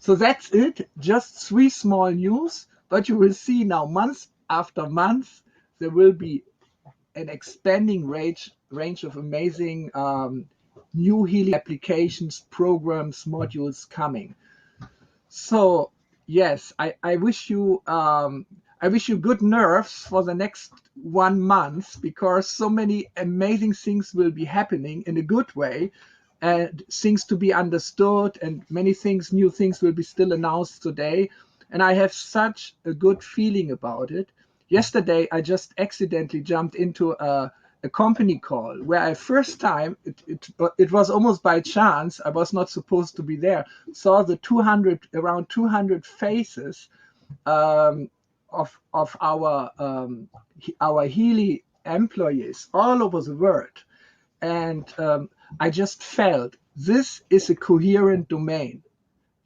So that's it. Just three small news, but you will see now, month after month, there will be an expanding range of amazing new Healy applications, programs, modules coming. So yes, I wish you good nerves for the next 1 month, because so many amazing things will be happening in a good way, and things to be understood, and many things, new things will be still announced today. And I have such a good feeling about it. Yesterday, I just accidentally jumped into a company call where I first time, it was almost by chance, I was not supposed to be there, saw the around 200 faces of our Healy employees all over the world. And I just felt this is a coherent domain.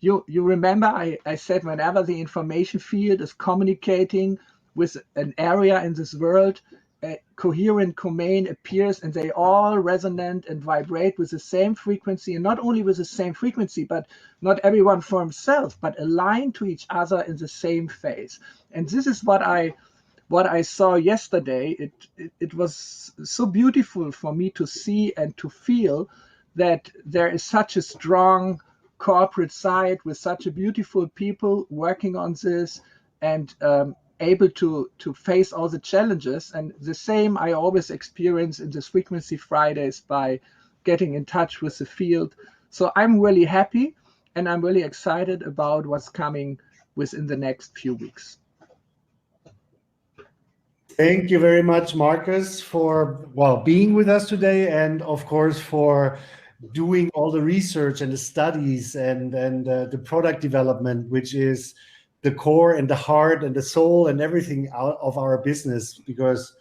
You remember I said, whenever the information field is communicating with an area in this world, a coherent domain appears, and they all resonate and vibrate with the same frequency, and not only with the same frequency, but not everyone for himself, but aligned to each other in the same phase. And this is what I saw yesterday. It was so beautiful for me to see and to feel that there is such a strong corporate side with such a beautiful people working on this, and able to face all the challenges. And the same I always experience in this Frequency Fridays by getting in touch with the field. So I'm really happy, and I'm really excited about what's coming within the next few weeks. Thank you very much, Marcus, for being with us today, and of course for doing all the research and the studies and the product development, which is the core and the heart and the soul and everything out of our business. Because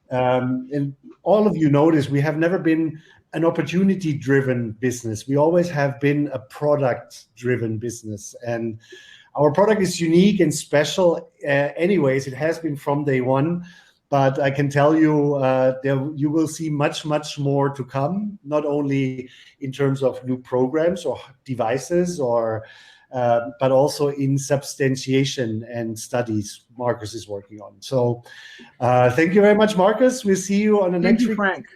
and all of you know this, we have never been an opportunity-driven business. We always have been a product-driven business, and our product is unique and special anyways. It has been from day one, but I can tell you you will see much, much more to come, not only in terms of new programs or devices, but also in substantiation and studies Marcus is working on. So thank you very much, Marcus. We'll see you on the next week. Frank.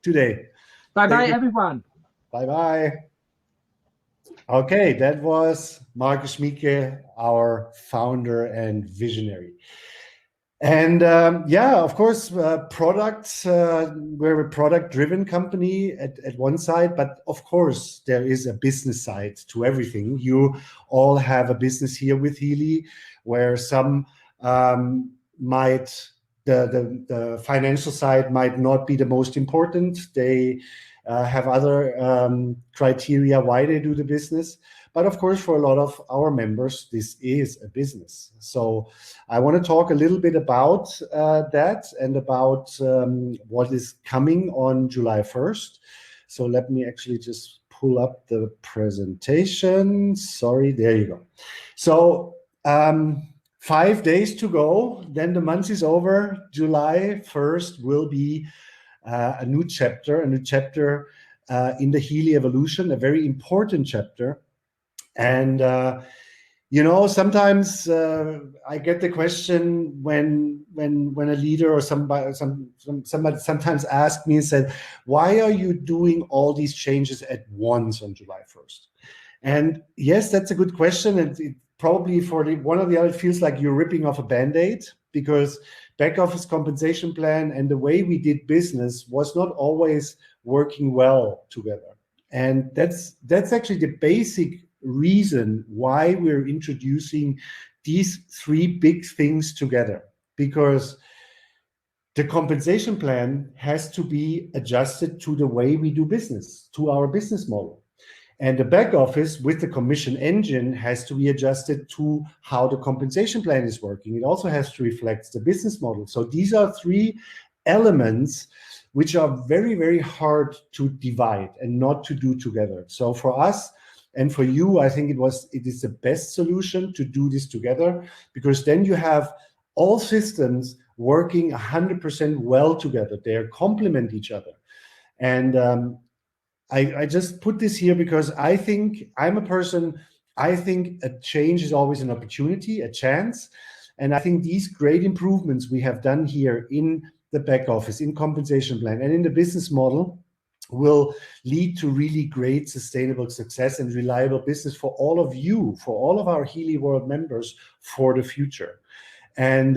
Today. Bye-bye, everyone. Bye-bye. Okay, that was Marcus Schmieke, our founder and visionary. And of course, products, we're a product-driven company at one side, but of course, there is a business side to everything. You all have a business here with Healy, where some the financial side might not be the most important. They have other criteria why they do the business. But of course, for a lot of our members, this is a business. So I want to talk a little bit about that and about what is coming on July 1st. So let me actually just pull up the presentation. Sorry, there you go. So 5 days to go, then the month is over. July 1st will be a new chapter in the Healy evolution, a very important chapter. And sometimes I get the question when a leader or somebody sometimes asks me and said, "Why are you doing all these changes at once on July 1st?" And yes, that's a good question. And it probably for one or the other, it feels like you're ripping off a Band-Aid, because back office compensation plan and the way we did business was not always working well together. And that's actually the basic reason why we're introducing these three big things together, because the compensation plan has to be adjusted to the way we do business, to our business model. And the back office with the commission engine has to be adjusted to how the compensation plan is working. It also has to reflect the business model. So these are three elements which are very, very hard to divide and not to do together. So for us and for you, I think it is the best solution to do this together, because then you have all systems working 100% well together. They complement each other. And I just put this here because I think I'm a person, I think a change is always an opportunity, a chance. And I think these great improvements we have done here in the back office, in compensation plan, and in the business model will lead to really great sustainable success and reliable business for all of you, for all of our Healy World members for the future. And,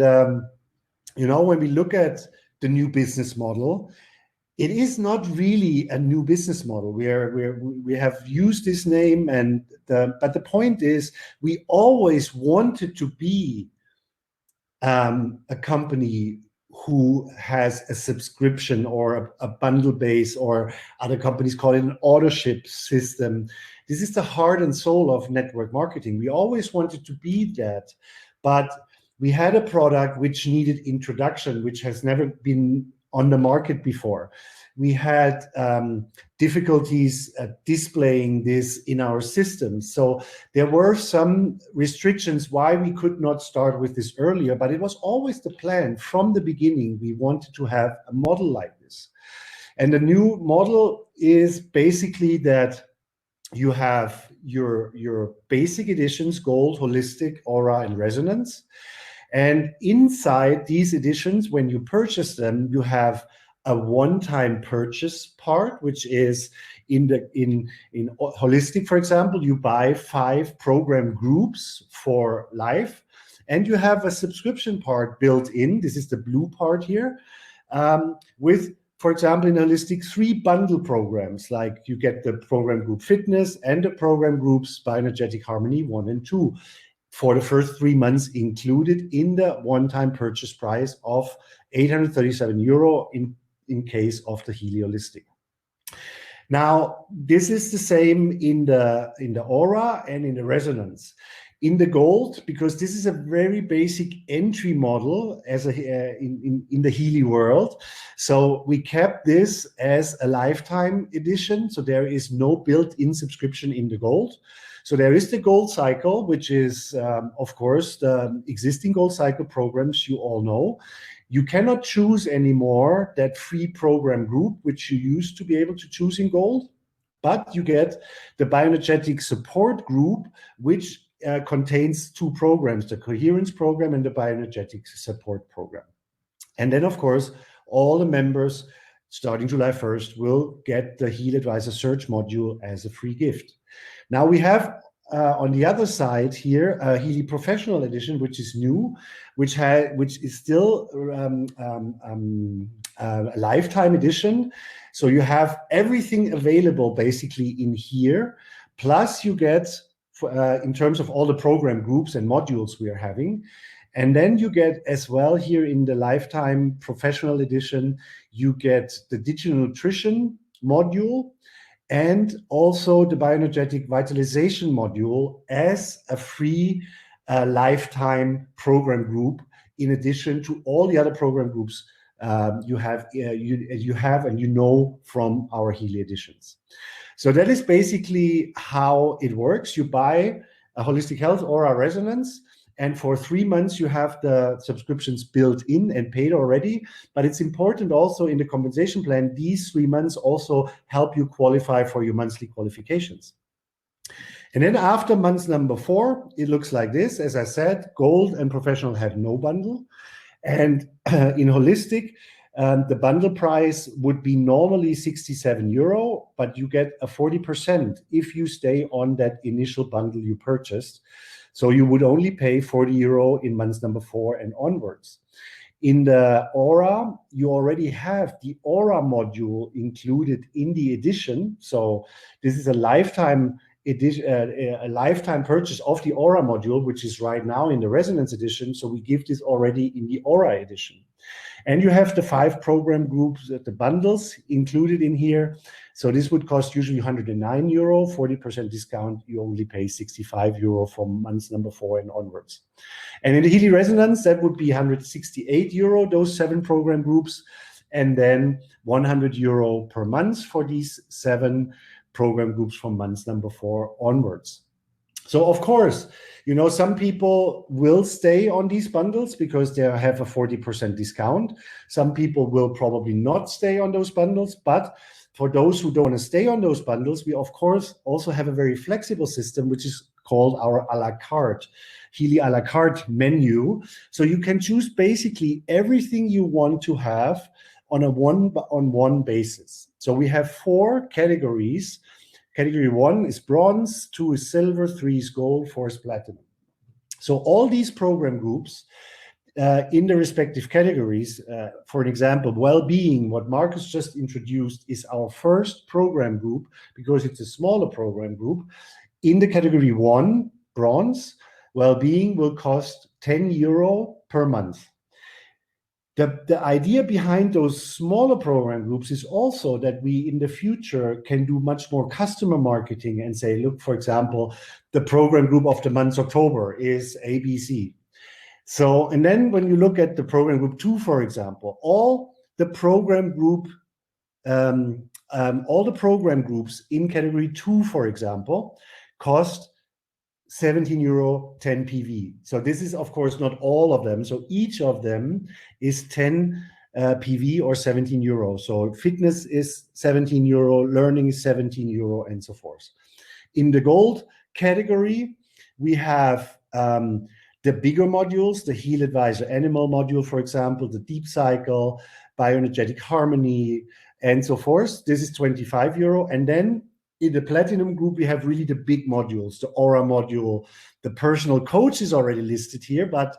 when we look at the new business model, it is not really a new business model. We have used this name, but the point is, we always wanted to be a company who has a subscription or a bundle base, or other companies call it an auto ship system. This is the heart and soul of network marketing. We always wanted to be that, but we had a product which needed introduction, which has never been on the market before. We had difficulties displaying this in our system. So there were some restrictions why we could not start with this earlier, but it was always the plan from the beginning. We wanted to have a model like this. And the new model is basically that you have your basic editions, Gold, Holistic, Aura, and Resonance. And inside these editions, when you purchase them, you have a one-time purchase part, which is in Holistic, for example, you buy 5 program groups for life, and you have a subscription part built in. This is the blue part here, with, for example, in Holistic, 3 bundle programs, like you get the program group Fitness and the program groups Bioenergetic Harmony 1 and 2. For the first 3 months, included in the one-time purchase price of 837 euro in case of the Healy Holistic. Now, this is the same in the Aura and in the Resonance. In the Gold, because this is a very basic entry model in the Healy world, so we kept this as a lifetime edition. So there is no built-in subscription in the Gold. So there is the Gold Cycle, which is, of course, the existing Gold Cycle programs you all know. You cannot choose anymore that free program group, which you used to be able to choose in Gold, but you get the Bioenergetic Support Group, which contains 2 programs, the Coherence Program and the Bioenergetic Support Program. And then, of course, all the members, starting July 1st, will get the Healy Advisor Search module as a free gift. Now we have on the other side here a Healy Professional Edition, which is new, which is still a lifetime edition. So you have everything available basically in here, plus you get in terms of all the program groups and modules we are having. And then you get as well here in the Lifetime Professional Edition, you get the Digital Nutrition module, and also the Bioenergetic Vitalization module as a free lifetime program group, in addition to all the other program groups you have and you know from our Healy editions. So that is basically how it works. You buy a Holistic Health Aura Resonance, and for 3 months you have the subscriptions built in and paid already. But it's important also in the compensation plan, these 3 months also help you qualify for your monthly qualifications. And then after month number 4, it looks like this. As I said, Gold and Professional have no bundle. And in Holistic, the bundle price would be normally 67 euro, but you get a 40% if you stay on that initial bundle you purchased. So you would only pay 40 euro in month number 4 and onwards. In the Aura, you already have the Aura module included in the edition. So this is a lifetime edition, a lifetime purchase of the Aura module, which is right now in the Resonance edition. So we give this already in the Aura edition. And you have the 5 program groups, the bundles included in here. So this would cost usually 109 euro, 40% discount, you only pay 65 euro from month number 4 and onwards. And in the Healy Resonance, that would be 168 euro, those 7 program groups, and then 100 euro per month for these 7 program groups from month number 4 onwards. So of course, some people will stay on these bundles because they have a 40% discount. Some people will probably not stay on those bundles, but for those who don't want to stay on those bundles, we of course also have a very flexible system, which is called our a la carte, Healy a la carte menu. So you can choose basically everything you want to have on a one-on-one basis. So we have 4 categories. Category 1 is bronze, 2 is silver, 3 is gold, 4 is platinum. So all these program groups in the respective categories, for an example, well-being, what Marcus just introduced, is our first program group because it's a smaller program group. In the category 1, bronze, well-being will cost €10 per month. The idea behind those smaller program groups is also that we in the future can do much more customer marketing and say, look, for example, the program group of the month October is ABC. So, and then when you look at the program group 2, for example, all the program groups in category 2, for example, cost €17, 10 PV. So this is, of course, not all of them. So each of them is 10 PV or €17. So fitness is €17, learning is €17, and so forth. In the gold category, we have the bigger modules, the Heal Advisor Animal module, for example, the Deep Cycle, Bioenergetic Harmony, and so forth. This is €25. And then in the platinum group, we have really the big modules, the Aura module, the personal coach is already listed here, but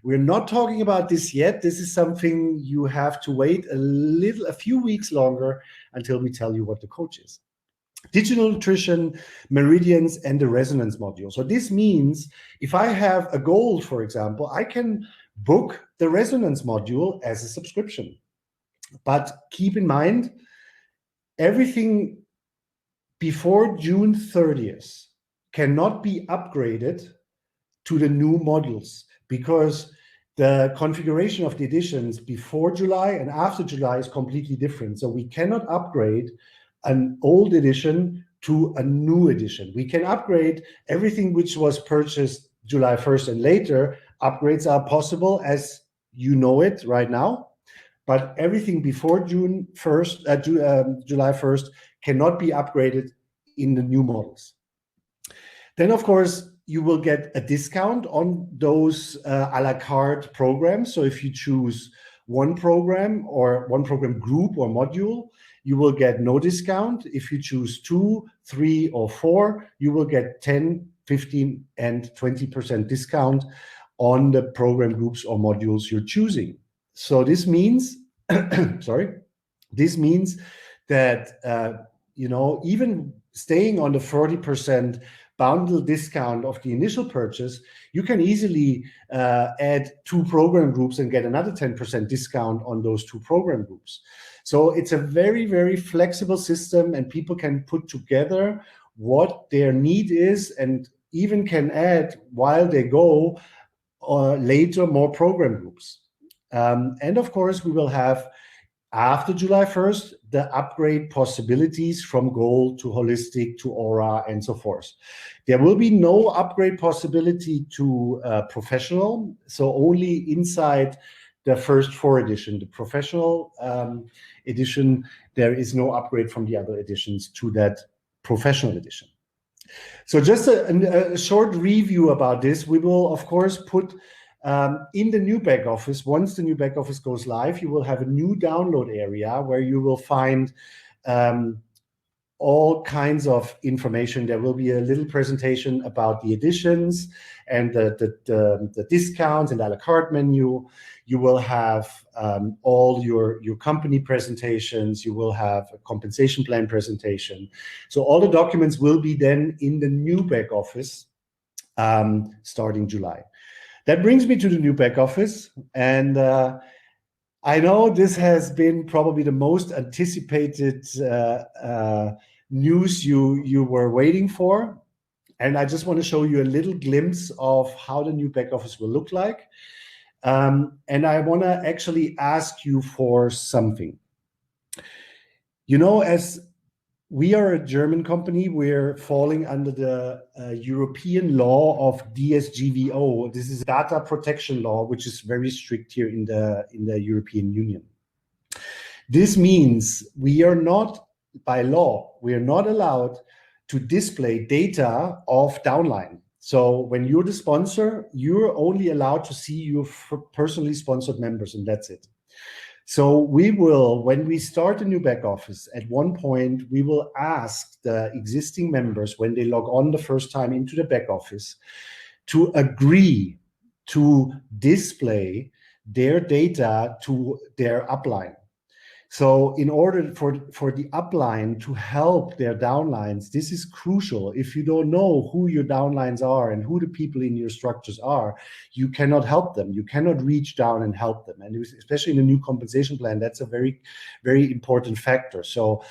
we're not talking about this yet. This is something you have to wait a few weeks longer until we tell you what the coach is. Digital nutrition, meridians, and the resonance module. So this means if I have a goal, for example, I can book the resonance module as a subscription. But keep in mind, everything before June 30th cannot be upgraded to the new modules because the configuration of the editions before July and after July is completely different. So we cannot upgrade an old edition to a new edition. We can upgrade everything which was purchased July 1st and later. Upgrades are possible as you know it right now, but everything before July 1st cannot be upgraded in the new models. Then, of course, you will get a discount on those a la carte programs. So if you choose one program or one program group or module, you will get no discount. If you choose 2, 3, or 4, you will get 10, 15, and 20% discount on the program groups or modules you're choosing. So this means, this means that, even staying on the 40% bundle discount of the initial purchase, you can easily add 2 program groups and get another 10% discount on those 2 program groups. So it's a very, very flexible system, and people can put together what their need is and even can add while they go later more program groups. And of course, we will have, after July 1st, the upgrade possibilities from Gold to Holistic to Aura and so forth. There will be no upgrade possibility to Professional, so only inside the first 4 edition. The Professional edition, there is no upgrade from the other editions to that Professional edition. So just a short review about this. We will, of course, put in the new back office, once the new back office goes live, you will have a new download area where you will find all kinds of information. There will be a little presentation about the editions and the discounts and a la carte menu. You will have all your company presentations. You will have a compensation plan presentation. So all the documents will be then in the new back office starting July. That brings me to the new back office, and I know this has been probably the most anticipated news you were waiting for, and I just want to show you a little glimpse of how the new back office will look like, and I want to actually ask you for something. As we are a German company, we're falling under the European law of DSGVO. This is data protection law, which is very strict here in the European Union. This means we are not, by law, we are not allowed to display data of downline. So when you're the sponsor, you're only allowed to see your personally sponsored members, and that's it. So we will, when we start a new back office, at one point, we will ask the existing members when they log on the first time into the back office to agree to display their data to their upline. So in order for the upline to help their downlines, this is crucial. If you don't know who your downlines are and who the people in your structures are, you cannot help them. You cannot reach down and help them. And especially in a new compensation plan, that's a very, very important factor. So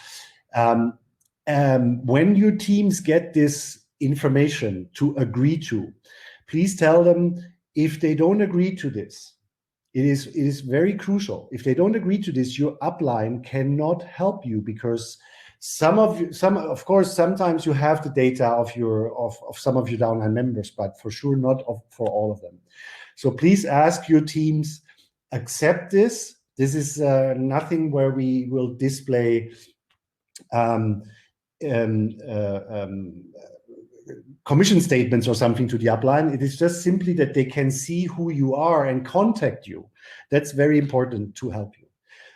when your teams get this information to agree to, please tell them if they don't agree to this. It is very crucial. If they don't agree to this, your upline cannot help you, because of course, sometimes you have the data of some of your downline members, but for sure not for all of them. So please ask your teams, accept this. This is nothing where we will display commission statements or something to the upline. It is just simply that they can see who you are and contact you. That's very important to help you.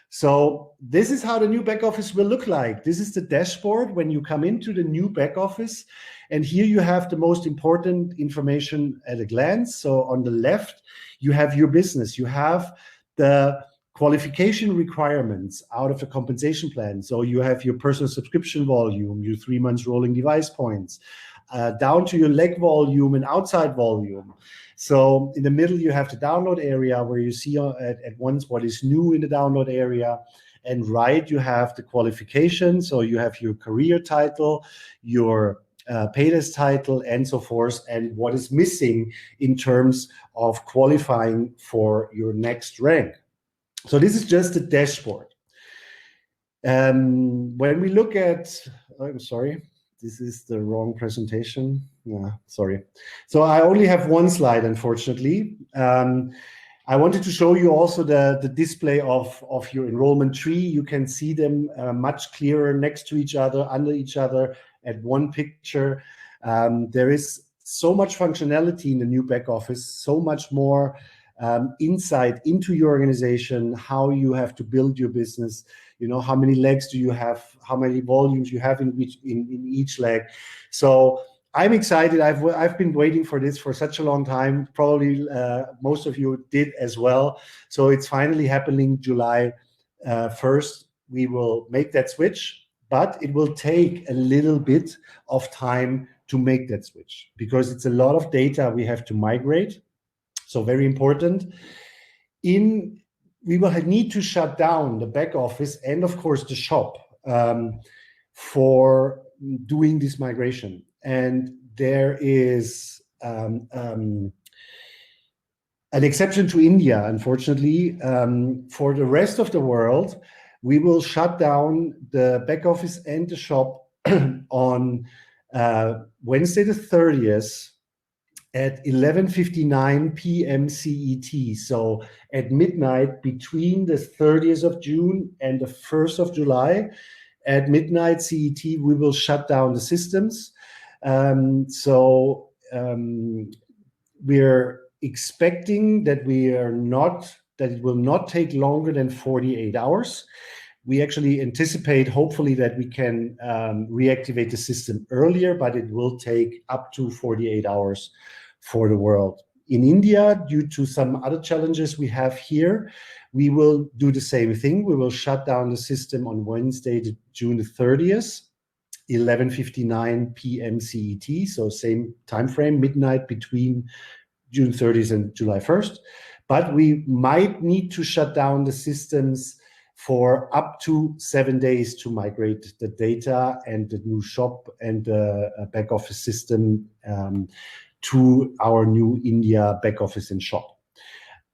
So this is how the new back office will look like. This is the dashboard when you come into the new back office. And here you have the most important information at a glance. So on the left, you have your business. You have the qualification requirements out of the compensation plan. So you have your personal subscription volume, your 3 months rolling device points, down to your leg volume and outside volume. So in the middle, you have the download area where you see at once what is new in the download area. And right, you have the qualification. So you have your career title, your paydesk title, and so forth, and what is missing in terms of qualifying for your next rank. So this is just the dashboard. When we look at, I'm sorry, this is the wrong presentation. Yeah, sorry. So I only have one slide, unfortunately. I wanted to show you also the display of your enrollment tree. You can see them much clearer next to each other, under each other, at one picture. There is so much functionality in the new back office, so much more insight into your organization, how you have to build your business. You know, how many legs do you have, how many volumes you have in each leg. So I'm excited. I've been waiting for this for such a long time. Probably most of you did as well. So it's finally happening July 1st. We will make that switch, but it will take a little bit of time to make that switch because it's a lot of data we have to migrate. So very important. We will need to shut down the back office and, of course, the shop for doing this migration. And there is an exception to India, unfortunately. For the rest of the world, we will shut down the back office and the shop on Wednesday the 30th at 11:59 p.m. CET. So at midnight between the 30th of June and the 1st of July, at midnight CET, we will shut down the systems. We're expecting that it will not take longer than 48 hours. We actually anticipate, hopefully, that we can reactivate the system earlier, but it will take up to 48 hours for the world. In India, due to some other challenges we have here, we will do the same thing. We will shut down the system on Wednesday, June 30th, 11:59 p.m. CET, so same time frame, midnight between June 30th and July 1st. But we might need to shut down the systems for up to 7 days to migrate the data and the new shop and the back office system to our new India back office and shop.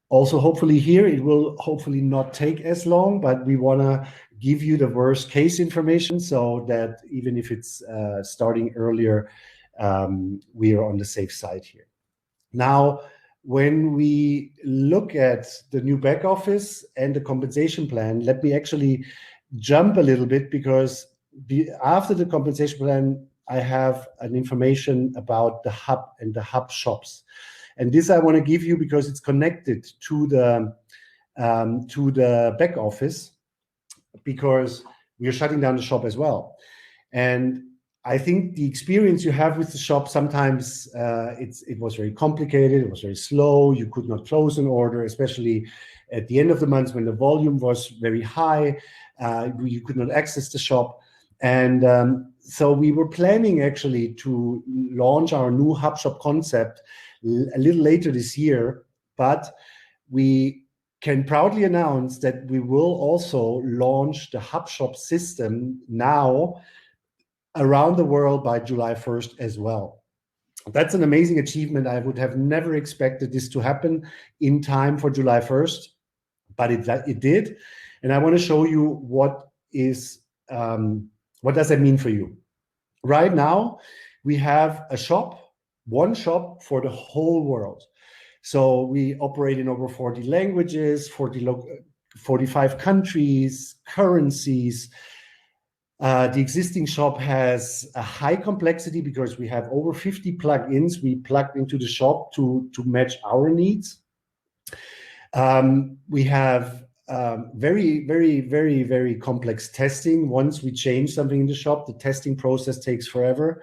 Also, hopefully here, it will hopefully not take as long, but we want to give you the worst case information so that even if it's starting earlier, we are on the safe side here. Now, when we look at the new back office and the compensation plan, let me actually jump a little bit because after the compensation plan, I have an information about the hub and the hub shops. And this I want to give you because it's connected to the back office, because we are shutting down the shop as well. And I think the experience you have with the shop, sometimes it was very complicated, it was very slow, you could not close an order, especially at the end of the month when the volume was very high, you could not access the shop. And so we were planning actually to launch our new hub shop concept a little later this year, but we can proudly announce that we will also launch the hub shop system now around the world by July 1st as well. That's an amazing achievement. I would have never expected this to happen in time for July 1st, but it did. And I want to show you what does that mean for you. Right now, we have a shop, one shop for the whole world. So we operate in over 40 languages, 45 countries, currencies. The existing shop has a high complexity because we have over 50 plugins we plugged into the shop to match our needs. We have very, very, very, very complex testing. Once we change something in the shop, the testing process takes forever.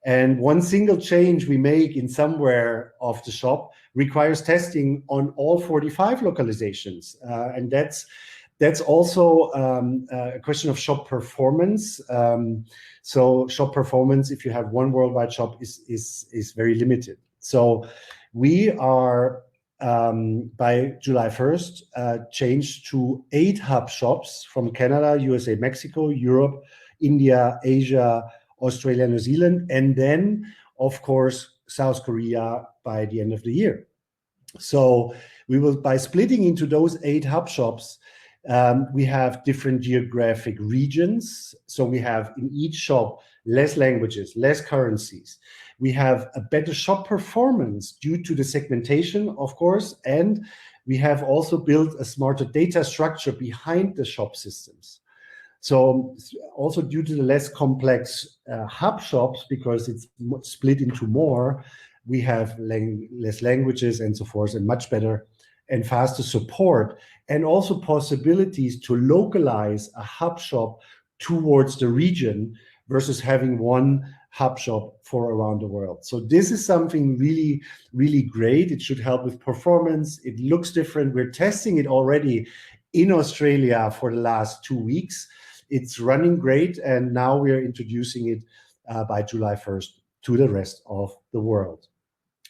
And one single change we make in somewhere of the shop requires testing on all 45 localizations. And that's also a question of shop performance. So shop performance, if you have one worldwide shop, is very limited. So we are, by July 1st, changed to 8 hub shops from Canada, USA, Mexico, Europe, India, Asia, Australia, New Zealand, and then, of course, South Korea by the end of the year. So we will, by splitting into those 8 hub shops, we have different geographic regions. So we have in each shop less languages, less currencies. We have a better shop performance due to the segmentation, of course, and we have also built a smarter data structure behind the shop systems. So also due to the less complex hub shops, because it's split into more, we have less languages and so forth, and much better and faster support, and also possibilities to localize a hub shop towards the region versus having one hub shop for around the world. So this is something really, really great. It should help with performance. It looks different. We're testing it already in Australia for the last 2 weeks. It's running great, and now we are introducing it by July 1st to the rest of the world.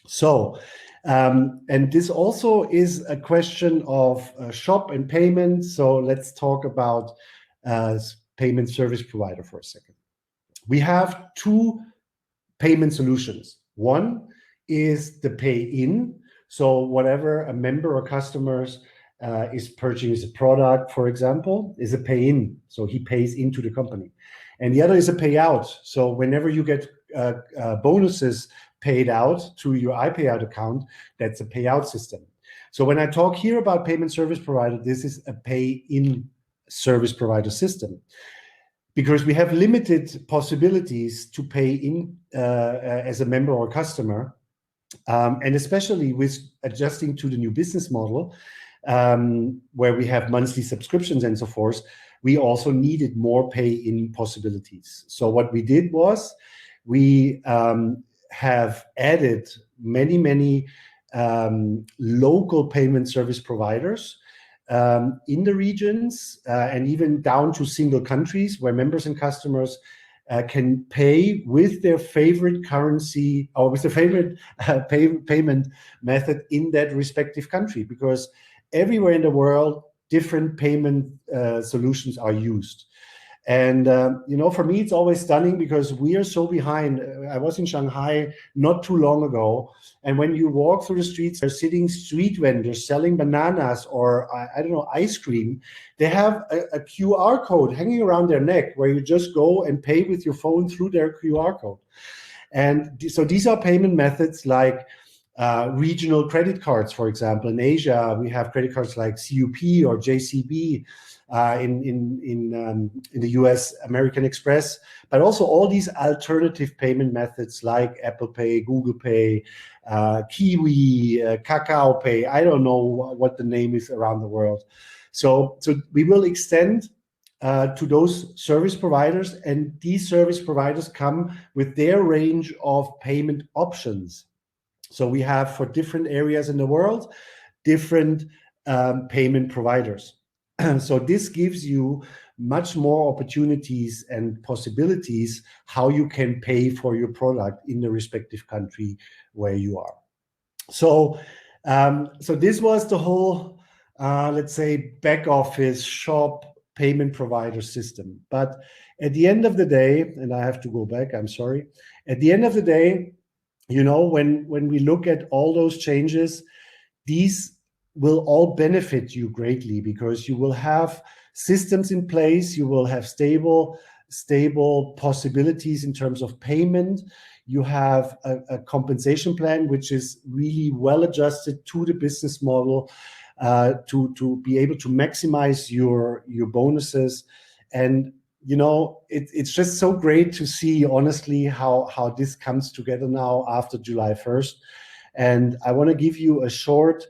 So, and this also is a question of shop and payment. So let's talk about payment service provider for a second. We have 2 payment solutions. One is the pay-in. So whatever a member or customers is purchasing a product, for example, is a pay-in. So he pays into the company. And the other is a payout. So whenever you get bonuses paid out to your iPayout account, that's a payout system. So when I talk here about payment service provider, this is a pay-in service provider system, because we have limited possibilities to pay in as a member or customer. And especially with adjusting to the new business model, where we have monthly subscriptions and so forth, we also needed more pay-in possibilities. So what we did was we have added many local payment service providers in the regions, and even down to single countries where members and customers can pay with their favorite currency or with their favorite payment method in that respective country, because everywhere in the world, different payment solutions are used. And, for me, it's always stunning because we are so behind. I was in Shanghai not too long ago. And when you walk through the streets, there are sitting street vendors selling bananas or, ice cream. They have a QR code hanging around their neck where you just go and pay with your phone through their QR code. And so these are payment methods like regional credit cards, for example. In Asia, we have credit cards like CUP or JCB. in the US, American Express, but also all these alternative payment methods like Apple Pay, Google Pay, Kiwi, Kakao Pay. I don't know what the name is around the world. So we will extend to those service providers, and these service providers come with their range of payment options. So we have, for different areas in the world, different payment providers. So this gives you much more opportunities and possibilities how you can pay for your product in the respective country where you are. So this was the whole, let's say, back office shop payment provider system. But at the end of the day, and I have to go back, I'm sorry. At the end of the day, when we look at all those changes, these will all benefit you greatly, because you will have systems in place, you will have stable possibilities in terms of payment. You have a compensation plan which is really well adjusted to the business model, to be able to maximize your bonuses. And it's just so great to see, honestly, how this comes together now after July 1st. And I want to give you a short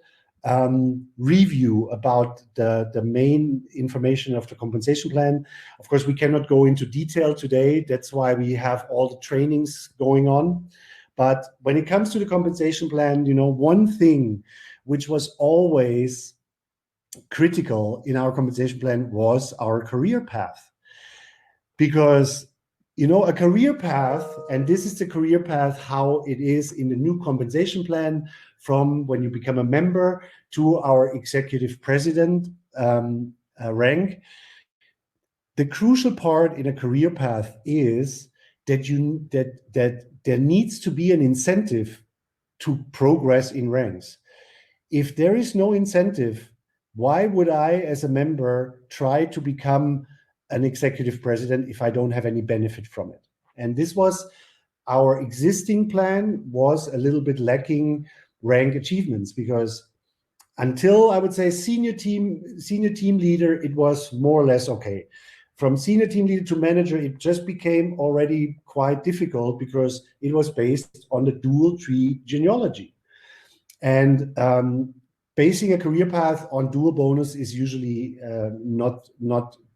review about the main information of the compensation plan. Of course, we cannot go into detail today. That's why we have all the trainings going on. But when it comes to the compensation plan, one thing which was always critical in our compensation plan was our career path. Because a career path, and this is the career path how it is in the new compensation plan, from when you become a member to our executive president rank. The crucial part in a career path is that there needs to be an incentive to progress in ranks. If there is no incentive, why would I, as a member, try to become an executive president if I don't have any benefit from it? And this was our existing plan, was a little bit lacking rank achievements, because until, I would say, senior team leader, it was more or less okay. From senior team leader to manager, it just became already quite difficult, because it was based on the dual tree genealogy. And basing a career path on dual bonus is usually not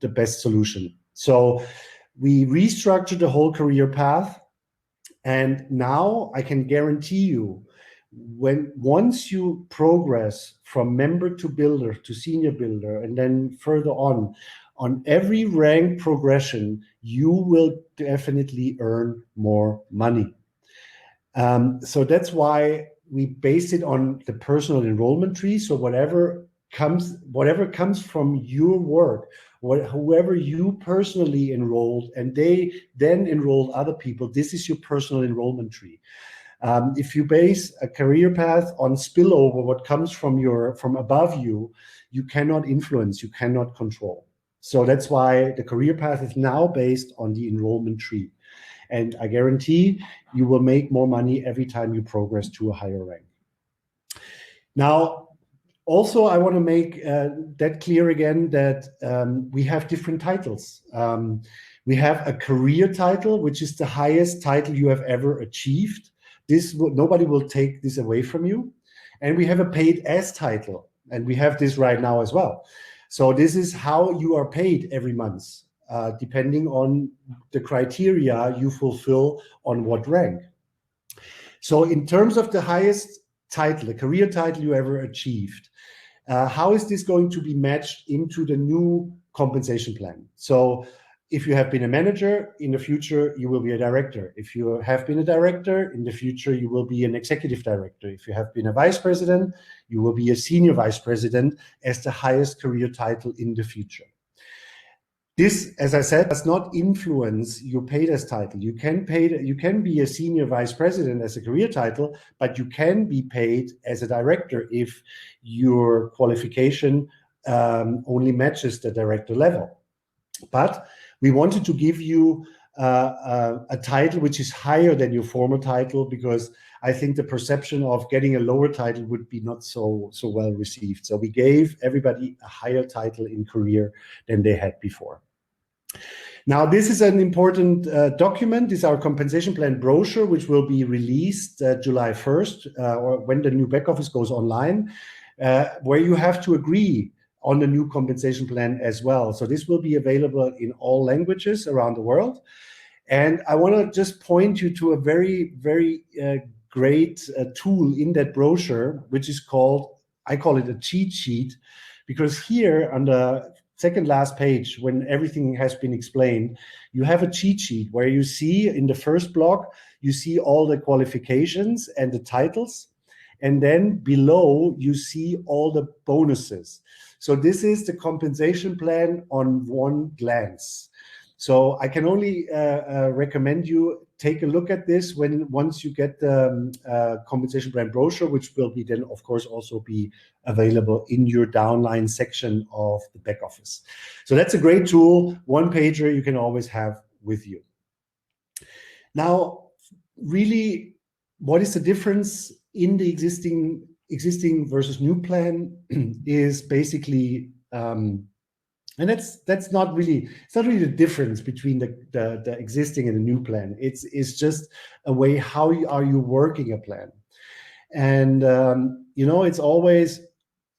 the best solution. So we restructured the whole career path, and now I can guarantee you, once you progress from member to builder to senior builder, and then further on every rank progression, you will definitely earn more money. So that's why we base it on the personal enrollment tree. So whatever comes from your work, whoever you personally enrolled, and they then enrolled other people, this is your personal enrollment tree. If you base a career path on spillover, what comes from above you, you cannot influence, you cannot control. So that's why the career path is now based on the enrollment tree. And I guarantee you will make more money every time you progress to a higher rank. Now, also, I want to make that clear again, that we have different titles. We have a career title, which is the highest title you have ever achieved. Nobody will take this away from you. And we have a paid as title, and we have this right now as well. So this is how you are paid every month, depending on the criteria you fulfill on what rank. So in terms of the highest title, the career title you ever achieved, how is this going to be matched into the new compensation plan? So if you have been a manager, in the future, you will be a director. If you have been a director, in the future, you will be an executive director. If you have been a vice president, you will be a senior vice president as the highest career title in the future. This, as I said, does not influence your paid as title. You can be a senior vice president as a career title, but you can be paid as a director if your qualification only matches the director level. But we wanted to give you a title which is higher than your former title, because I think the perception of getting a lower title would be not so well received. So we gave everybody a higher title in career than they had before. Now, this is an important document. This is our compensation plan brochure, which will be released July 1st, or when the new back office goes online, where you have to agree on the new compensation plan as well. So this will be available in all languages around the world. And I want to just point you to a very, very great tool in that brochure, which is called, I call it a cheat sheet, because here on the second last page, when everything has been explained, you have a cheat sheet where you see in the first block, you see all the qualifications and the titles. And then below, you see all the bonuses. So this is the compensation plan on one glance. So I can only recommend you take a look at this once you get the compensation plan brochure, which will be then, of course, also be available in your downline section of the back office. So that's a great tool, one pager you can always have with you. Now, really, what is the difference in the existing versus new plan is basically and that's not really, it's not really the difference between the existing and the new plan. It's just a way how are you working a plan. And it's always,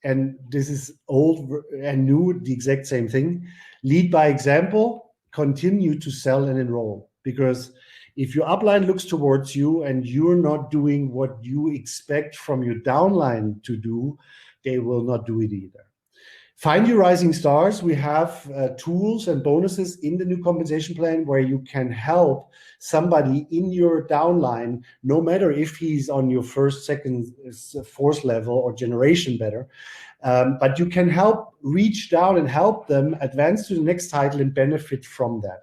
and this is old and new, the exact same thing. Lead by example, continue to sell and enroll. Because if your upline looks towards you and you're not doing what you expect from your downline to do, they will not do it either. Find your rising stars. We have tools and bonuses in the new compensation plan where you can help somebody in your downline, no matter if he's on your first, second, fourth level or generation better, but you can help reach down and help them advance to the next title and benefit from that.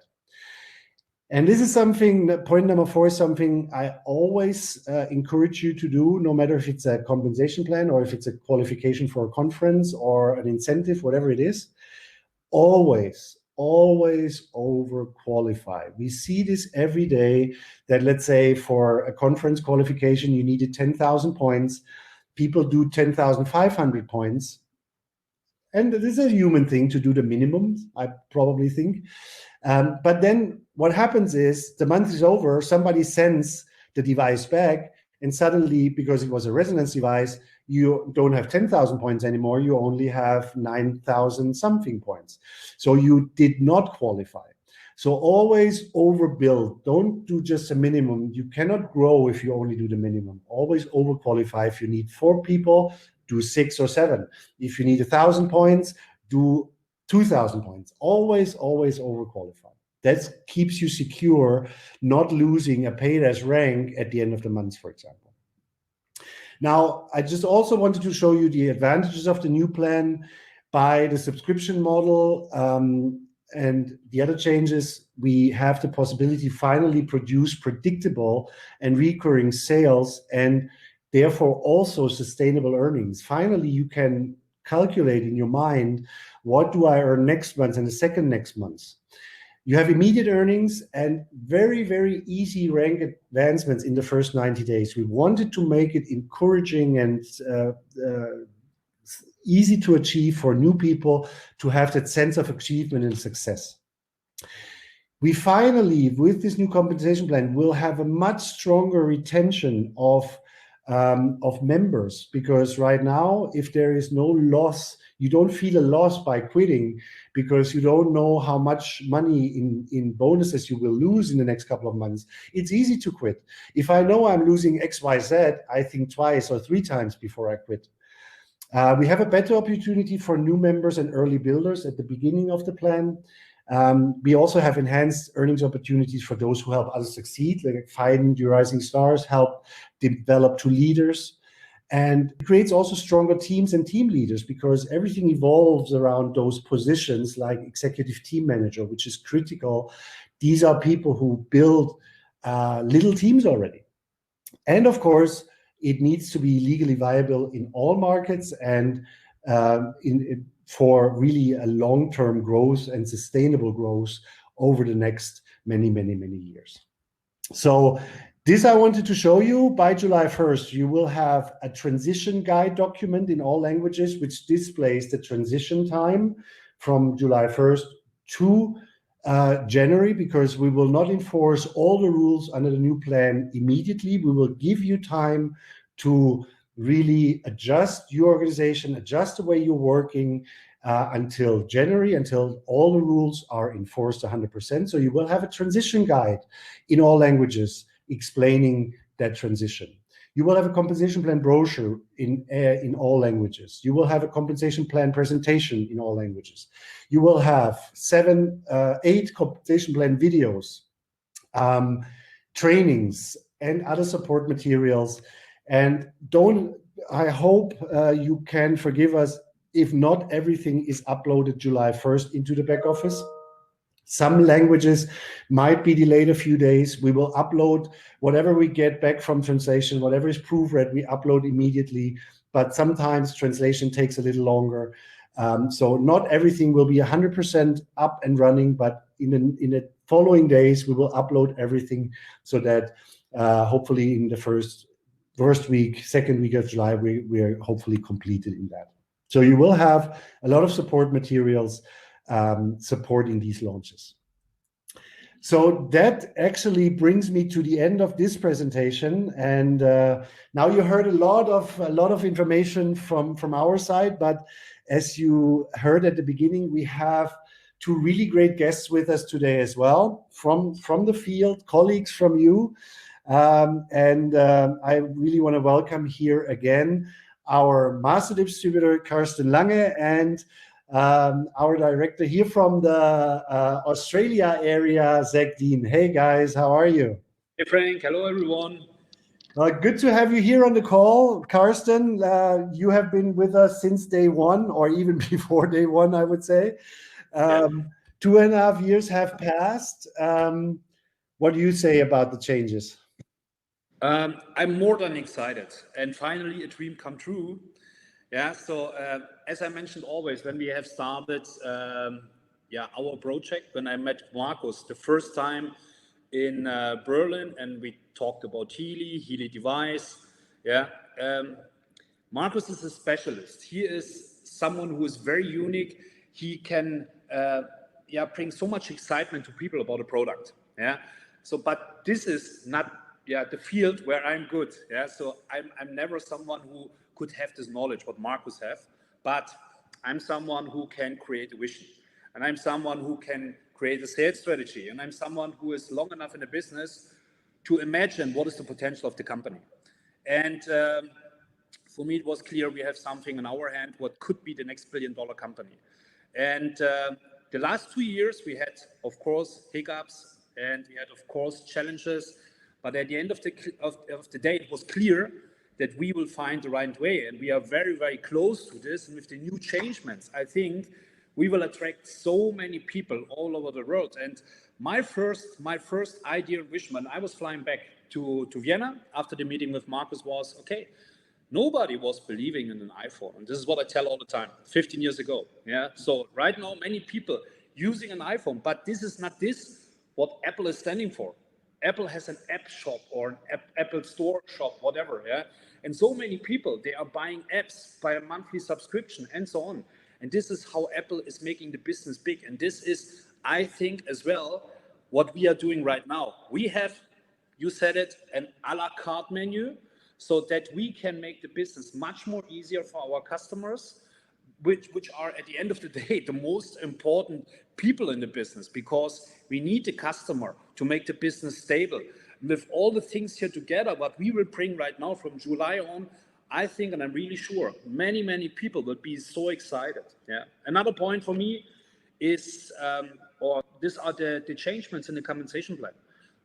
And this is something, point number 4 is something I always encourage you to do, no matter if it's a compensation plan or if it's a qualification for a conference or an incentive, whatever it is. Always overqualify. We see this every day that, let's say, for a conference qualification, you needed 10,000 points. People do 10,500 points. And this is a human thing to do the minimum, I probably think. But then what happens is the month is over, somebody sends the device back, and suddenly, because it was a resonance device, you don't have 10,000 points anymore, you only have 9,000 something points. So you did not qualify. So always overbuild. Don't do just a minimum. You cannot grow if you only do the minimum. Always overqualify. If you need 4 people, do 6 or 7. If you need 1,000 points, do 2,000 points. Always overqualify. That keeps you secure, not losing a paid as rank at the end of the month, for example. Now, I just also wanted to show you the advantages of the new plan by the subscription model. And the other changes, we have the possibility to finally produce predictable and recurring sales and therefore also sustainable earnings. Finally, you can calculate in your mind, what do I earn next month and the second next month? You have immediate earnings and very, very easy rank advancements in the first 90 days. We wanted to make it encouraging and easy to achieve for new people to have that sense of achievement and success. We finally, with this new compensation plan, will have a much stronger retention of members, because right now, if there is no loss, you don't feel a loss by quitting because you don't know how much money in bonuses you will lose in the next couple of months. It's easy to quit. If I know I'm losing X, Y, Z, I think twice or 3 times before I quit. We have a better opportunity for new members and early builders at the beginning of the plan. We also have enhanced earnings opportunities for those who help others succeed, like find your rising stars, help develop to leaders. And it creates also stronger teams and team leaders because everything evolves around those positions like executive team manager, which is critical. These are people who build little teams already. And of course, it needs to be legally viable in all markets and for really a long-term growth and sustainable growth over the next many, many, many years. So This I wanted to show you. By July 1st, you will have a transition guide document in all languages, which displays the transition time from July 1st to January, because we will not enforce all the rules under the new plan immediately. We will give you time to really adjust your organization, adjust the way you're working until January, until all the rules are enforced 100%. So you will have a transition guide in all languages explaining that transition. You will have a compensation plan brochure in all languages. You will have a compensation plan presentation in all languages. You will have 8 compensation plan videos, trainings, and other support materials. And I hope you can forgive us if not everything is uploaded July 1st into the back office. Some languages might be delayed a few days. We will upload whatever we get back from translation, whatever is proofread, we upload immediately. But sometimes translation takes a little longer. So not everything will be 100% up and running, but in the following days, we will upload everything so that hopefully in the first week, second week of July, we're hopefully completed in that. So you will have a lot of support materials supporting these launches. So that actually brings me to the end of this presentation. And now you heard a lot of information from our side, but as you heard at the beginning, we have 2 really great guests with us today as well from the field, colleagues from you. I really want to welcome here again our master distributor, Karsten Lange, and our director here from the Australia area, Zach Dean. Hey guys, how are you? Hey Frank, hello everyone. Good to have you here on the call. Karsten, you have been with us since day one, or even before day one, I would say. 2.5 years have passed. What do you say about the changes? I'm more than excited, and finally a dream come true. Yeah, so as I mentioned always, when we have started our project, when I met Markus the first time in Berlin, and we talked about Healy device. Yeah, Markus is a specialist. He is someone who is very unique. He can bring so much excitement to people about a product. Yeah, so but this is not the field where I'm good. Yeah, so I'm never someone who could have this knowledge what Markus have, but I'm someone who can create a vision, and I'm someone who can create a sales strategy, and I'm someone who is long enough in the business to imagine what is the potential of the company. And for me, it was clear we have something in our hand what could be the next billion-dollar company. And the last 2 years, we had, of course, hiccups, and we had, of course, challenges. But at the end of the day, it was clear that we will find the right way. And we are very, very close to this. And with the new changements, I think we will attract so many people all over the world. And my first idea and vision, when I was flying back to Vienna after the meeting with Markus, was, okay, nobody was believing in an iPhone. And this is what I tell all the time, 15 years ago. Yeah. So right now, many people using an iPhone, but this is not what Apple is standing for. Apple has an app shop or an Apple store shop, whatever. Yeah. And so many people, they are buying apps by a monthly subscription and so on. And this is how Apple is making the business big. And this is, I think, as well, what we are doing right now. We have, you said it, an a la carte menu, so that we can make the business much more easier for our customers, which are at the end of the day the most important people in the business, because we need the customer to make the business stable. And with all the things here together, what we will bring right now from July on, I think, and I'm really sure, many people will be so excited. Yeah. Another point for me is, these are the changements in the compensation plan.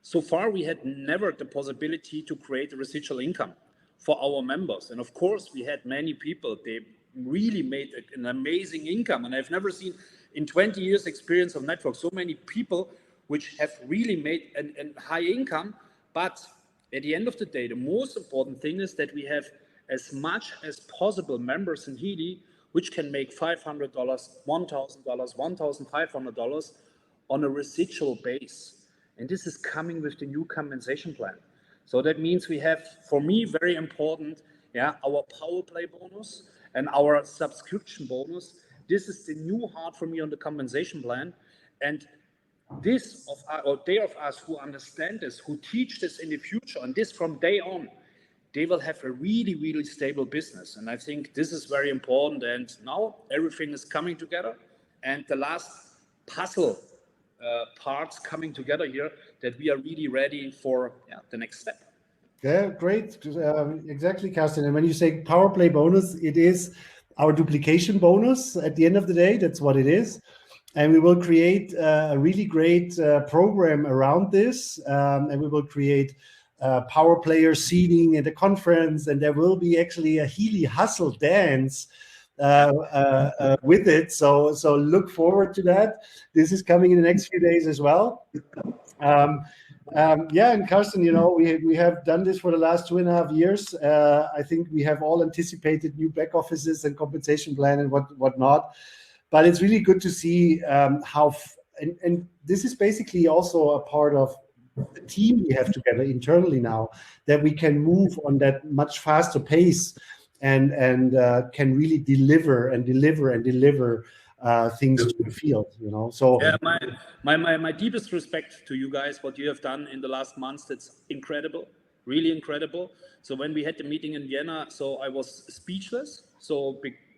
So far, we had never the possibility to create a residual income for our members. And of course, we had many people, they really made an amazing income. And I've never seen in 20 years experience of network so many people which have really made a high income. But at the end of the day, the most important thing is that we have as much as possible members in Healy which can make $500, $1,000, $1,500 on a residual base. And this is coming with the new compensation plan. So that means we have, for me, very important, our power play bonus and our subscription bonus. This is the new heart for me on the compensation plan. And this or they of us who understand this, who teach this in the future, and this from day on, they will have a really, really stable business. And I think this is very important. And now everything is coming together. And the last puzzle parts coming together here, that we are really ready for the next step. Yeah, great. Exactly, Carsten. And when you say power play bonus, it is our duplication bonus at the end of the day. That's what it is. And we will create a really great program around this. And we will create power player seating at the conference. And there will be actually a Healy hustle dance with it. So look forward to that. This is coming in the next few days as well. And Carsten, we have done this for the last 2.5 years. I think we have all anticipated new back offices and compensation plan and whatnot. But it's really good to see how, and this is basically also a part of the team we have together internally now, that we can move on that much faster pace and can really deliver things to the field, So my deepest respect to you guys, what you have done in the last months. That's incredible, really incredible. So when we had the meeting in Vienna, so I was speechless.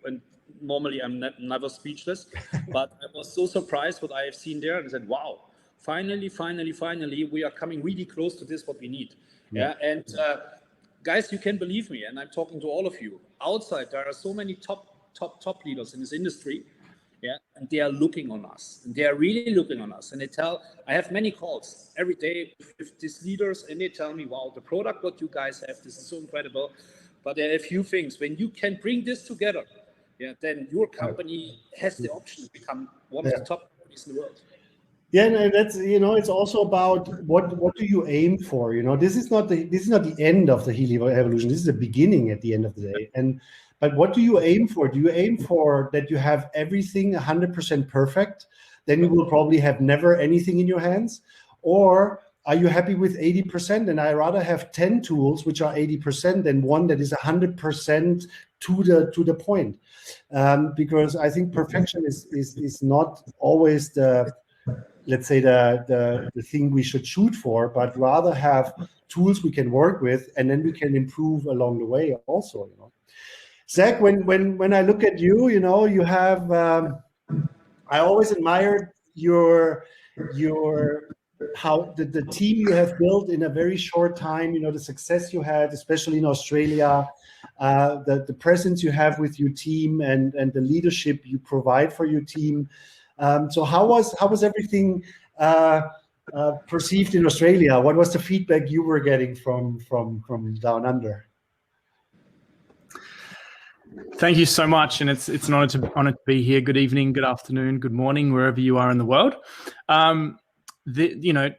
And normally I'm never speechless, but I was so surprised what I have seen there, and I said, wow, finally, we are coming really close to this, what we need. And guys, you can believe me, and I'm talking to all of you. Outside, there are so many top leaders in this industry, and they are looking on us, and they are really looking on us. And I have many calls every day with these leaders, and they tell me, wow, the product what you guys have, this is so incredible. But there are a few things. When you can bring this together, then your company has the option to become one of the top companies in the world. Yeah, and that's it's also about what do you aim for? This is not the end of the Healy evolution. This is the beginning at the end of the day. But what do you aim for? Do you aim for that you have everything 100% perfect? Then you will probably have never anything in your hands. Or are you happy with 80%? And I rather have 10 tools which are 80% than one that is 100% to the point. Because I think perfection is not always the thing we should shoot for, but rather have tools we can work with, and then we can improve along the way also. Zach, when I look at you, you have. I always admired how the team you have built in a very short time. The success you had, especially in Australia, the presence you have with your team, and the leadership you provide for your team. So how was everything perceived in Australia? What was the feedback you were getting from down under? Thank you so much, and it's an honor to be here. Good evening, good afternoon, good morning, wherever you are in the world.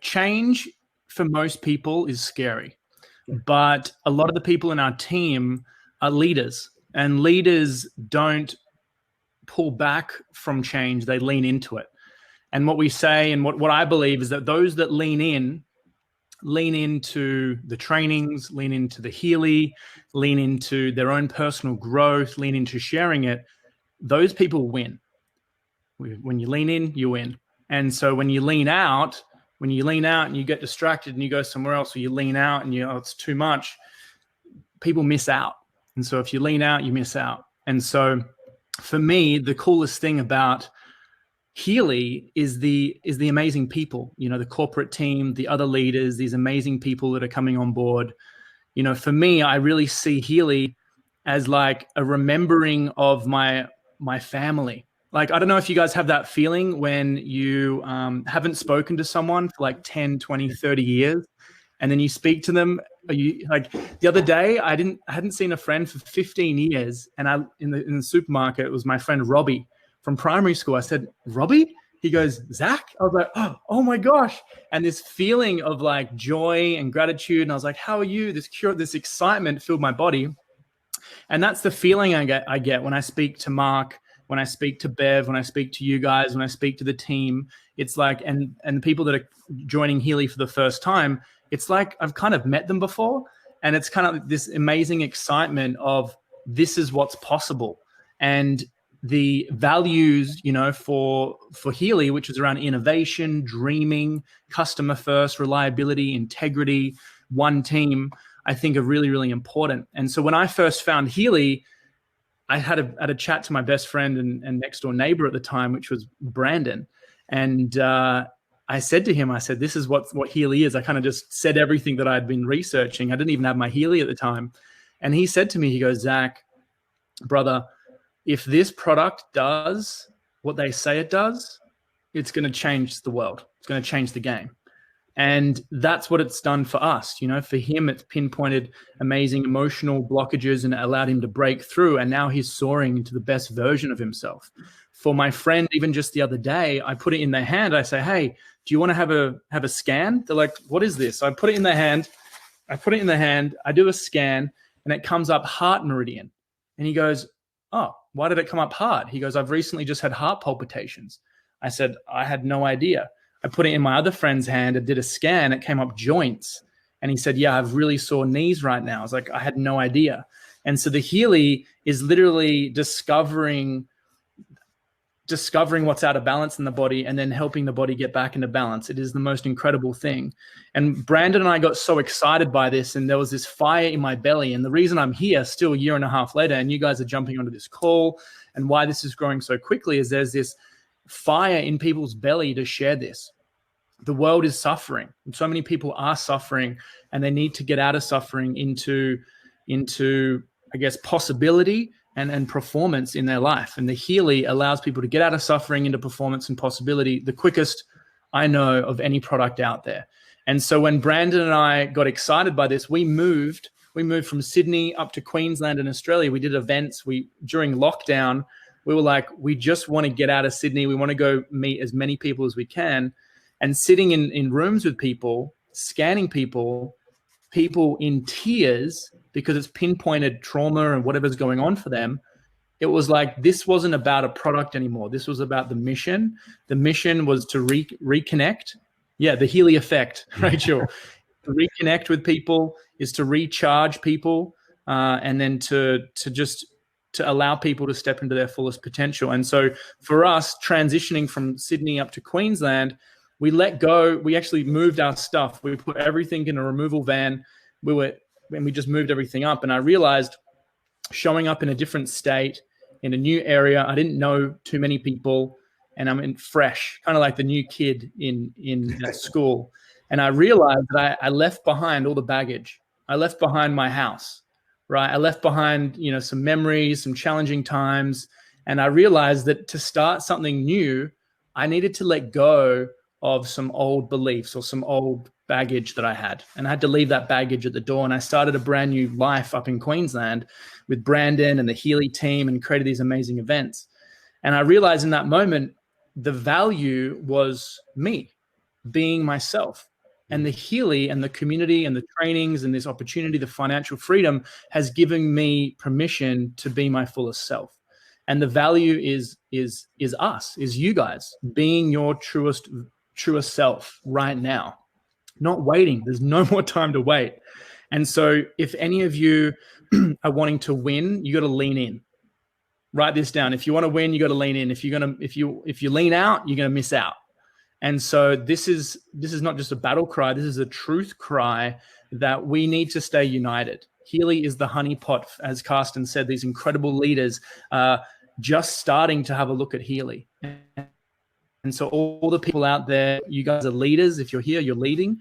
Change for most people is scary, but a lot of the people in our team are leaders, and leaders don't pull back from change, they lean into it. And what we say, and what I believe, is that those that lean into the trainings, lean into the Healy, lean into their own personal growth, lean into sharing it, those people win. When you lean in, you win. And so when you lean out and you get distracted and you go somewhere else, or you lean out and it's too much, people miss out. And so if you lean out, you miss out. And so for me, the coolest thing about Healy is the amazing people, the corporate team, the other leaders, these amazing people that are coming on board. For me, I really see Healy as like a remembering of my family. Like, I don't know if you guys have that feeling when you haven't spoken to someone for like 10, 20, 30 years, and then you speak to them. Like the other day, I hadn't seen a friend for 15 years, and in the supermarket, it was my friend Robbie from primary school. I said, Robbie? He goes, Zach? I was like, oh my gosh. And this feeling of like joy and gratitude. And I was like, how are you? This excitement filled my body. And that's the feeling I get when I speak to Mark, when I speak to Bev, when I speak to you guys, when I speak to the team. It's like, and the people that are joining Healy for the first time, it's like I've kind of met them before. And it's kind of this amazing excitement of this is what's possible. And the values, you know, for Healy, which is around innovation, dreaming, customer first, reliability, integrity, one team, I think are really, really important. And so when I first found Healy, I had a chat to my best friend and next door neighbor at the time, which was Brandon. And I said to him, I said, this is what Healy is. I kind of just said everything that I'd been researching. I didn't even have my Healy at the time. And he said to me, he goes, Zach, brother, if this product does what they say it does, it's going to change the world. It's going to change the game. And that's what it's done for us. You know, for him, it's pinpointed amazing emotional blockages and it allowed him to break through. And now he's soaring into the best version of himself. For my friend, even just the other day, I put it in their hand. I say, hey, do you want to have a scan? They're like, what is this? So I put it in their hand. I do a scan and it comes up heart meridian. And he goes, oh, why did it come up heart? He goes, I've recently just had heart palpitations. I said, I had no idea. I put it in my other friend's hand and did a scan. It came up joints. And he said, yeah, I have really sore knees right now. I was like, I had no idea. And so the Healy is literally discovering what's out of balance in the body and then helping the body get back into balance. It is the most incredible thing. And Brandon and I got so excited by this and there was this fire in my belly. And the reason I'm here still a year and a half later and you guys are jumping onto this call and why this is growing so quickly is there's this fire in people's belly to share this. The world is suffering and so many people are suffering and they need to get out of suffering into I guess, possibility and performance in their life. And the Healy allows people to get out of suffering into performance and possibility the quickest I know of any product out there. And so when Brandon and I got excited by this, we moved from Sydney up to Queensland in Australia. We did events. During lockdown, we were like, we just want to get out of Sydney. We want to go meet as many people as we can. And sitting in rooms with people, scanning people in tears because it's pinpointed trauma and whatever's going on for them. It was like, this wasn't about a product anymore. This was about the mission. The mission was to reconnect. Yeah, the Healy effect, Rachel. To reconnect with people is to recharge people and then to allow people to step into their fullest potential. And so for us, transitioning from Sydney up to Queensland, we let go. We actually moved our stuff. We put everything in a removal van. We just moved everything up. And I realized showing up in a different state, in a new area, I didn't know too many people, and I'm fresh, kind of like the new kid in school. And I realized that I left behind all the baggage. I left behind my house, right? I left behind, some memories, some challenging times. And I realized that to start something new, I needed to let go of some old beliefs or some old baggage that I had. And I had to leave that baggage at the door. And I started a brand new life up in Queensland with Brandon and the Healy team and created these amazing events. And I realized in that moment, the value was me being myself. And the Healy and the community and the trainings and this opportunity, the financial freedom has given me permission to be my fullest self. And the value is us, is you guys being your truest self right now, not waiting. There's no more time to wait. And so if any of you are wanting to win, you got to lean in. Write this down. If you want to win, you got to lean in. If you lean out, you're going to miss out. And so this is not just a battle cry. This is a truth cry that we need to stay united. Healy is the honeypot, as Carsten said, these incredible leaders just starting to have a look at Healy. And so all the people out there, you guys are leaders. If you're here, you're leading.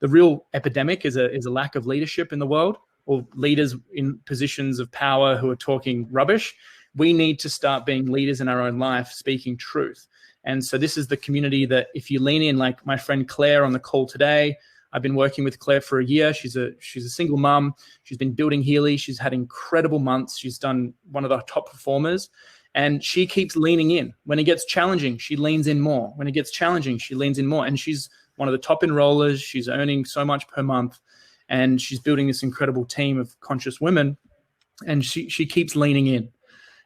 The real epidemic is a lack of leadership in the world, or leaders in positions of power who are talking rubbish. We need to start being leaders in our own life, speaking truth. And so this is the community that if you lean in, like my friend Claire on the call today, I've been working with Claire for a year. She's a single mom. She's been building Healy. She's had incredible months. She's done one of the top performers. And she keeps leaning in. When it gets challenging, she leans in more. When it gets challenging, she leans in more. And she's one of the top enrollers. She's earning so much per month. And she's building this incredible team of conscious women. And she keeps leaning in.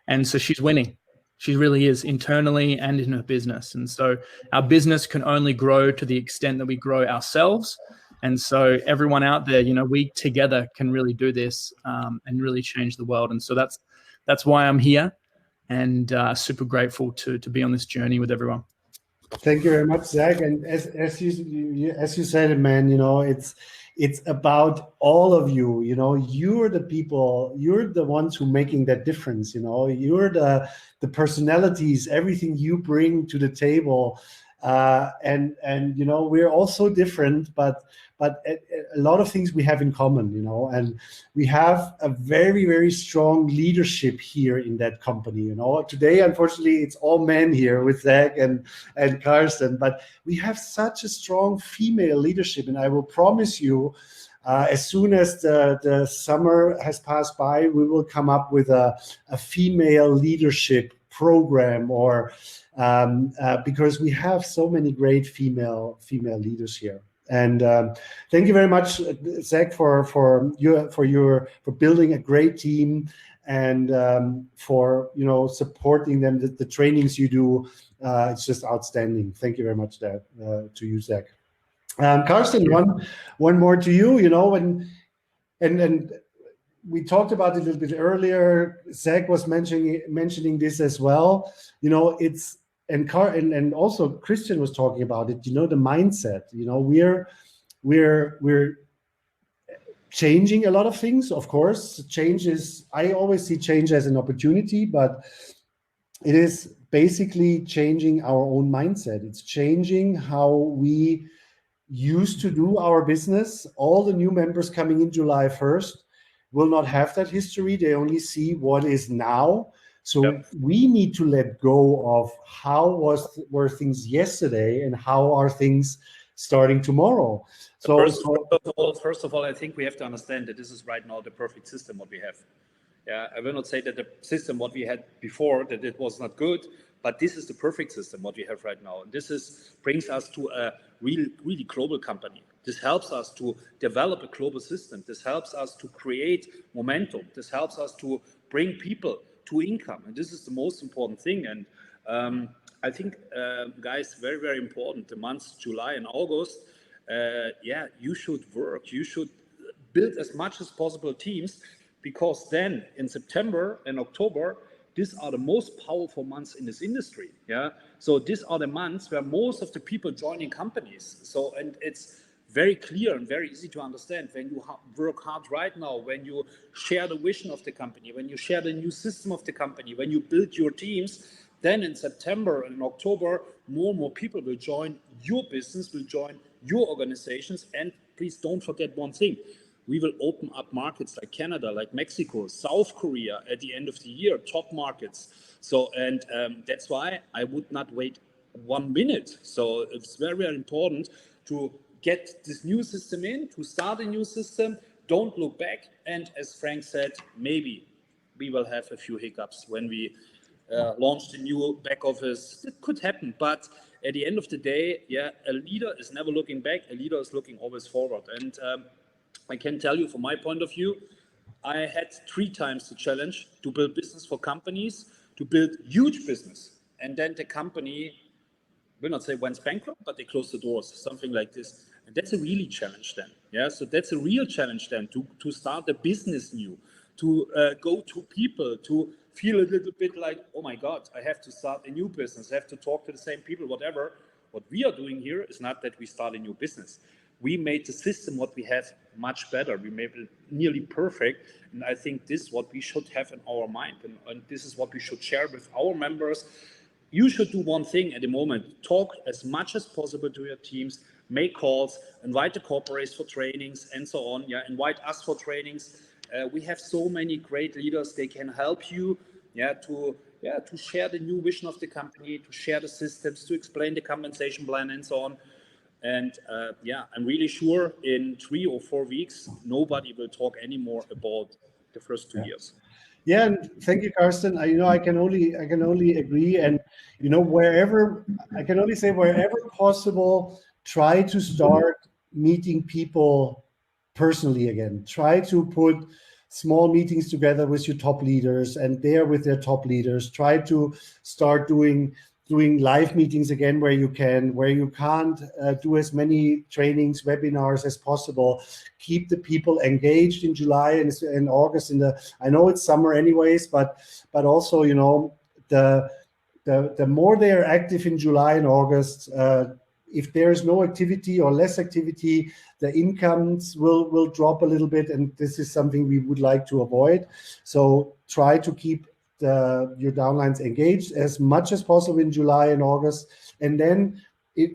And so she's winning. She really is, internally and in her business. And so our business can only grow to the extent that we grow ourselves. And so everyone out there, we together can really do this and really change the world. And so that's why I'm here, and super grateful to be on this journey with everyone. Thank you very much, Zach. And as you said it, man, it's about all of you. You're the people. You're the ones who making that difference. You're the personalities, everything you bring to the table. And we're all so different, but a lot of things we have in common, and we have a very, very strong leadership here in that company. Today, unfortunately, it's all men here with Zach and Carsten, but we have such a strong female leadership, and I will promise you, as soon as the summer has passed by, we will come up with a female leadership program, or because we have so many great female leaders here. And thank you very much, Zach, for building a great team, and for supporting them. The trainings you do, it's just outstanding. Thank you very much to you, Zach. Carsten, one more to you. And we talked about it a little bit earlier. Zach was mentioning this as well. It's and also Christian was talking about it. The mindset. We're changing a lot of things. Of course, I always see change as an opportunity, but it is basically changing our own mindset. It's changing how we used to do our business. All the new members coming in July 1st will not have that history. They only see what is now. So we need to let go of how were things yesterday and how are things starting tomorrow. So first of all, I think we have to understand that this is right now the perfect system what we have. Yeah, I will not say that the system what we had before, that it was not good, but this is the perfect system what we have right now. And this brings us to a really global company. This helps us to develop a global system. This helps us to create momentum. This helps us to bring people to income. And this is the most important thing. And I think, guys, very, very important, the months July and August, you should work. You should build as much as possible teams, because then in September and October, these are the most powerful months in this industry. Yeah. So these are the months where most of the people joining companies. So, and it's very clear and very easy to understand when you work hard right now, when you share the vision of the company, when you share the new system of the company, when you build your teams, then in September and October, more and more people will join your business, will join your organizations. And please don't forget one thing. We will open up markets like Canada, like Mexico, South Korea at the end of the year, top markets. So, and that's why I would not wait 1 minute. So it's very, very important to get this new system in, to start a new system. Don't look back. And as Frank said, maybe we will have a few hiccups when we launch the new back office. It could happen. But at the end of the day, a leader is never looking back. A leader is looking always forward. And I can tell you from my point of view, I had 3 times the challenge to build business for companies, to build huge business. And then the company, will not say went bankrupt, but they closed the doors, something like this. And that's a really challenge then. Yeah, so that's a real challenge then to start a business new, to go to people, to feel a little bit like, oh my God, I have to start a new business. I have to talk to the same people, whatever. What we are doing here is not that we start a new business. We made the system what we have much better. We made it nearly perfect. And I think this is what we should have in our mind. And this is what we should share with our members. You should do one thing at the moment. Talk as much as possible to your teams, make calls, invite the corporates for trainings and so on. Yeah, invite us for trainings. We have so many great leaders. They can help you to share the new vision of the company, to share the systems, to explain the compensation plan and so on. And I'm really sure in 3 or 4 weeks, nobody will talk anymore about the first 2 years. Yeah, and thank you, Carsten. I can only agree. And wherever possible, try to start meeting people personally again. Try to put small meetings together with your top leaders and there with their top leaders. Try to start doing doing live meetings again where you can't do as many trainings, webinars as possible. Keep the people engaged in July and August. I know it's summer anyways, but also, you know, the more they are active in July and August, if there's no activity or less activity, the incomes will drop a little bit, and this is something we would like to avoid. So try to keep your downlines engaged as much as possible in July and August, and then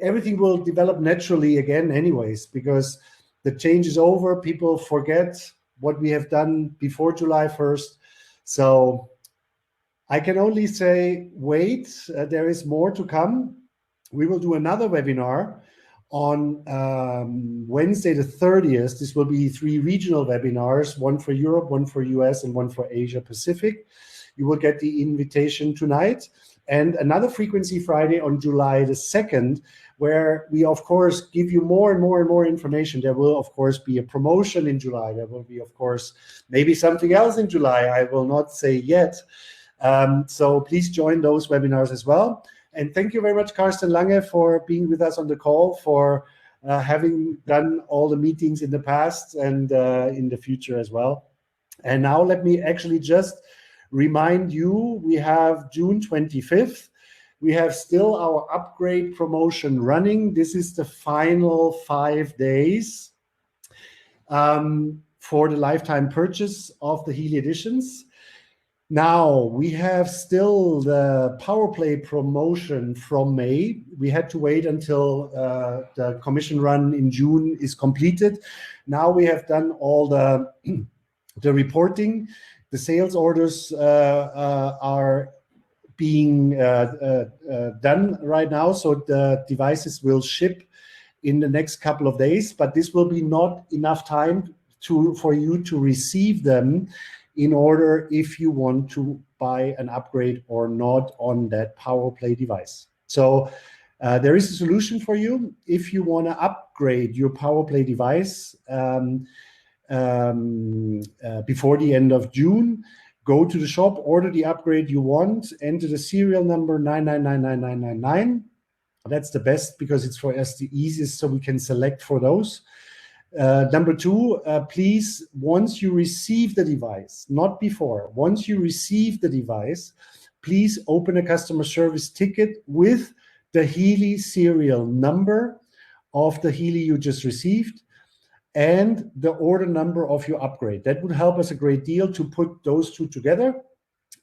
everything will develop naturally again anyways, because the change is over. People forget what we have done before July 1st. So I can only say, wait, there is more to come. We will do another webinar on Wednesday the 30th. This will be 3 regional webinars, one for Europe, one for US, and one for Asia Pacific. You will get the invitation tonight. And another Frequency Friday on July the 2nd, where we, of course, give you more and more and more information. There will, of course, be a promotion in July. There will be, of course, maybe something else in July. I will not say yet. So please join those webinars as well. And thank you very much, Carsten Lange, for being with us on the call, for having done all the meetings in the past and in the future as well. And now let me actually just remind you, we have June 25th. We have still our upgrade promotion running. This is the final 5 days for the lifetime purchase of the Healy editions. Now, we have still the Power Play promotion from May. We had to wait until the commission run in June is completed. Now we have done all the reporting. The sales orders are being done right now, so the devices will ship in the next couple of days, but this will be not enough time for you to receive them in order if you want to buy an upgrade or not on that Power Play device. So there is a solution for you. If you want to upgrade your Power Play device before the end of June, go to the shop, order the upgrade you want, enter the serial number 9999999. That's the best because it's for us the easiest, so we can select for those. Number 2, please, once you receive the device, not before, once you receive the device, please open a customer service ticket with the Healy serial number of the Healy you just received and the order number of your upgrade. That would help us a great deal to put those two together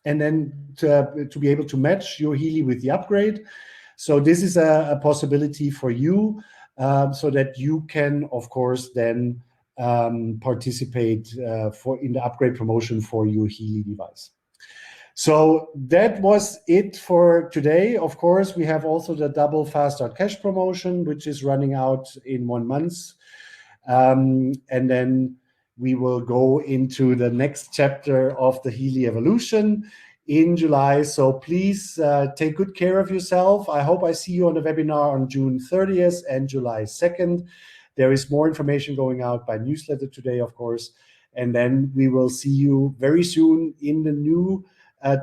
and then to be able to match your Healy with the upgrade. So this is a possibility for you. So that you can, of course, then participate in the upgrade promotion for your Healy device. So that was it for today. Of course, we have also the double Fast Start Cash promotion, which is running out in 1 month. And then we will go into the next chapter of the Healy evolution in July. So please take good care of yourself. I hope I see you on the webinar on June 30th and July 2nd. There is more information going out by newsletter today, of course. And then we will see you very soon in the new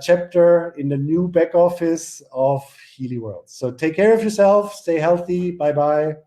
chapter, in the new back office of Healy World. So take care of yourself. Stay healthy. Bye-bye.